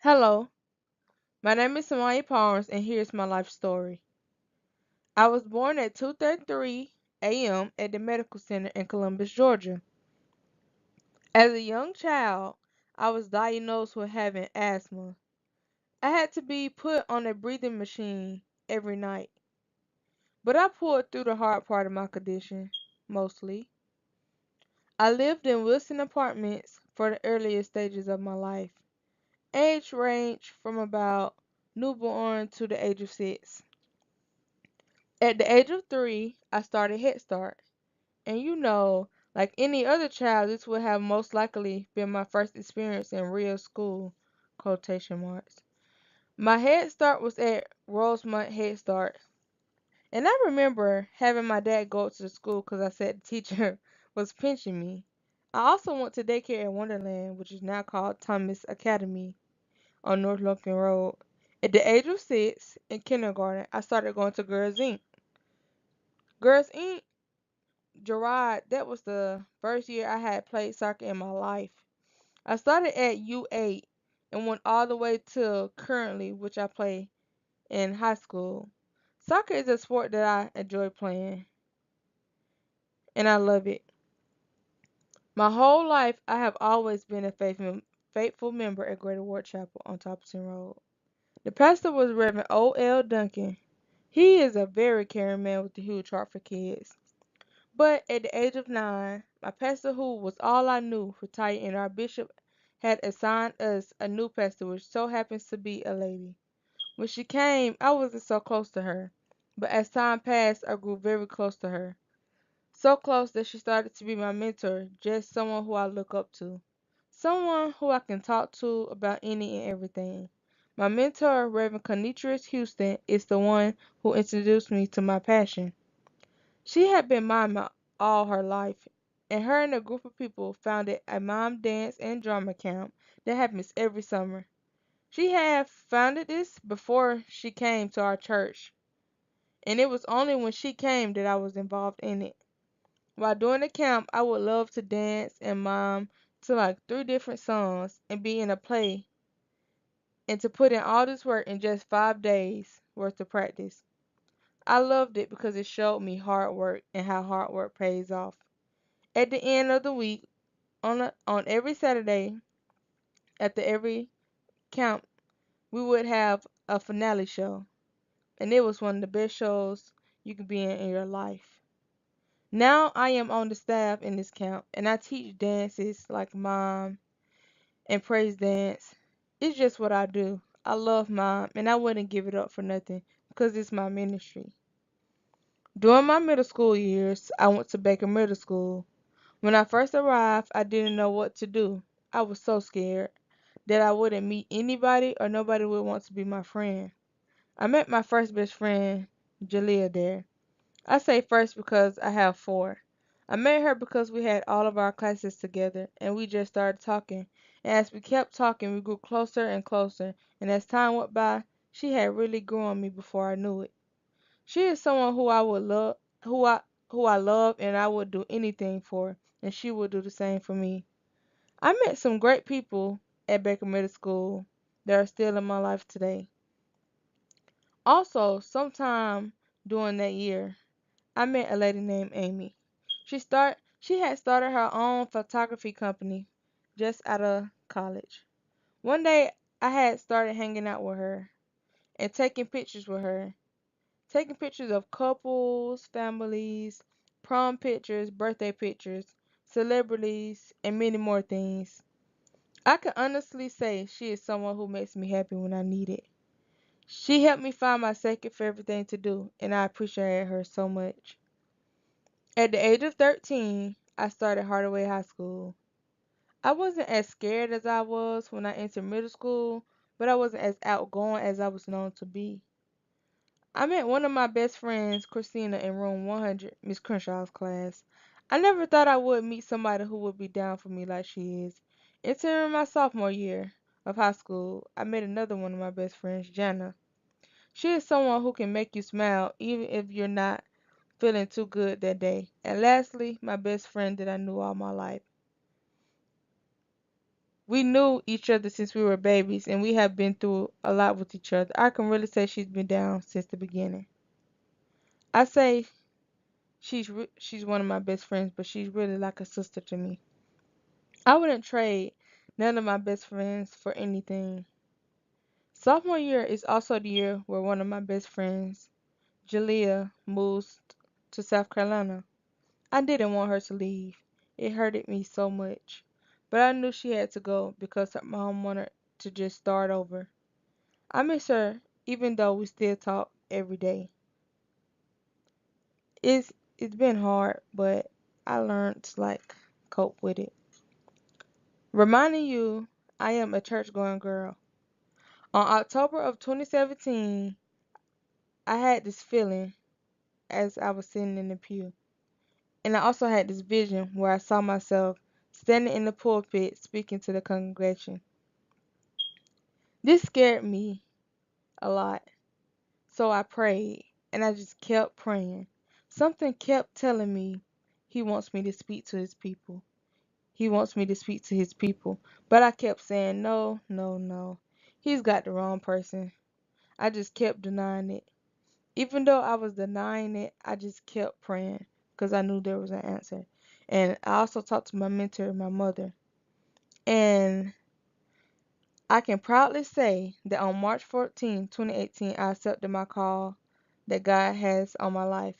Hello, my name is Samaya Palms, and here's my life story. I was born at 2:33 a.m. at the medical center in Columbus, Georgia. As a young child, I was diagnosed with having asthma. I had to be put on a breathing machine every night, but I pulled through the hard part of my condition, mostly. I lived in Wilson Apartments for the earliest stages of my life. Age ranged from about newborn to the age of 6. At the age of 3, I started Head Start. And like any other child, this would have most likely been my first experience in real school, quotation marks. My Head Start was at Rosemont Head Start. And I remember having my dad go to the school because I said the teacher was pinching me. I also went to daycare at Wonderland, which is now called Thomas Academy on North Lincoln Road. At the age of 6, in kindergarten, I started going to Girls Inc. Girls Inc. Gerard, that was the first year I had played soccer in my life. I started at U8 and went all the way to currently, which I play in high school. Soccer is a sport that I enjoy playing, and I love it. My whole life, I have always been a faithful member at Greater Ward Chapel on Thompson Road. The pastor was Reverend O. L. Duncan. He is a very caring man with a huge heart for kids. But at the age of 9, my pastor, who was all I knew, retired, and our bishop had assigned us a new pastor, which so happens to be a lady. When she came, I wasn't so close to her, but as time passed, I grew very close to her. So close that she started to be my mentor, just someone who I look up to. Someone who I can talk to about any and everything. My mentor, Reverend Conitrius Houston, is the one who introduced me to my passion. She had been miming all her life, and her and a group of people founded a mom dance and drama camp that happens every summer. She had founded this before she came to our church, and it was only when she came that I was involved in it. While doing the camp, I would love to dance and mime to like 3 different songs and be in a play, and to put in all this work in just 5 days worth of practice. I loved it because it showed me hard work and how hard work pays off. At the end of the week, on every Saturday, after every camp, we would have a finale show, and it was one of the best shows you could be in your life. Now I am on the staff in this camp, and I teach dances like mime and praise dance. It's just what I do. I love mime, and I wouldn't give it up for nothing because it's my ministry. During my middle school years, I went to Baker Middle School. When I first arrived, I didn't know what to do. I was so scared that I wouldn't meet anybody or nobody would want to be my friend. I met my first best friend, Jalea, there. I say first because I have 4. I met her because we had all of our classes together and we just started talking. And as we kept talking, we grew closer and closer. And as time went by, she had really grew on me before I knew it. She is someone who I would love, who I love, and I would do anything for, and she would do the same for me. I met some great people at Baker Middle School that are still in my life today. Also, sometime during that year, I met a lady named Amy. She had started her own photography company just out of college. One day, I had started hanging out with her and taking pictures with her, taking pictures of couples, families, prom pictures, birthday pictures, celebrities, and many more things. I can honestly say she is someone who makes me happy when I need it. She helped me find my second favorite thing to do, and I appreciate her so much. At the age of 13, I started Hardaway High School. I wasn't as scared as I was when I entered middle school, but I wasn't as outgoing as I was known to be. I met one of my best friends, Christina, in room 100, Miss Crenshaw's class. I never thought I would meet somebody who would be down for me like she is. Entering my sophomore year of high school, I met another one of my best friends, Jana. She is someone who can make you smile even if you're not feeling too good that day. And lastly, my best friend that I knew all my life. We knew each other since we were babies, and we have been through a lot with each other. I can really say she's been down since the beginning. I say she's one of my best friends, but she's really like a sister to me. I wouldn't trade none of my best friends for anything. Sophomore year is also the year where one of my best friends, Jalea, moves to South Carolina. I didn't want her to leave. It hurted me so much. But I knew she had to go because her mom wanted to just start over. I miss her even though we still talk every day. It's been hard, but I learned to like cope with it. Reminding you, I am a church going girl. On October of 2017, I had this feeling as I was sitting in the pew. And I also had this vision where I saw myself standing in the pulpit speaking to the congregation. This scared me a lot, so I prayed, and I just kept praying. Something kept telling me he wants me to speak to his people. He wants me to speak to his people. But I kept saying, no, no, no. He's got the wrong person. I just kept denying it. Even though I was denying it, I just kept praying because I knew there was an answer. And I also talked to my mentor, my mother. And I can proudly say that on March 14, 2018, I accepted my call that God has on my life.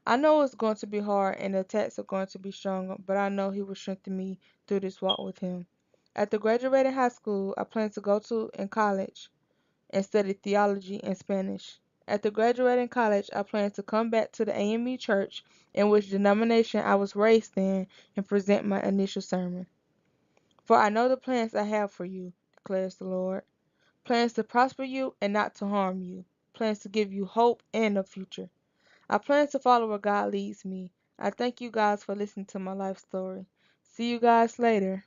I know it's going to be hard and the attacks are going to be stronger, but I know He will strengthen me through this walk with Him. After graduating high school, I plan to go to in college and study theology and Spanish. After graduating college, I plan to come back to the AME church in which denomination I was raised in and present my initial sermon. For I know the plans I have for you, declares the Lord. Plans to prosper you and not to harm you. Plans to give you hope and a future. I plan to follow where God leads me. I thank you guys for listening to my life story. See you guys later.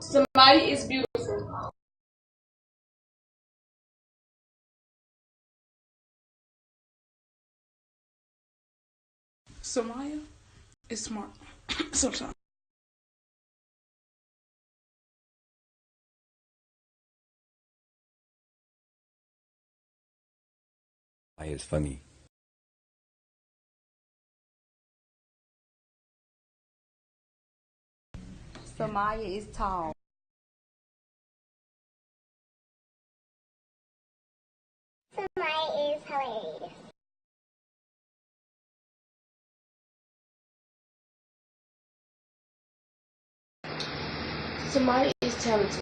Somebody is beautiful. Samaya is smart. Sometimes. Is funny. Samaya is tall. Samaya is hilarious. Somebody is talented.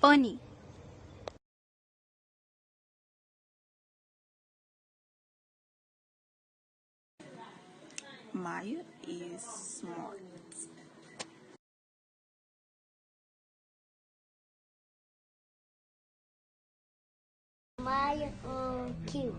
Funny. Maya is smart. Maya, cute.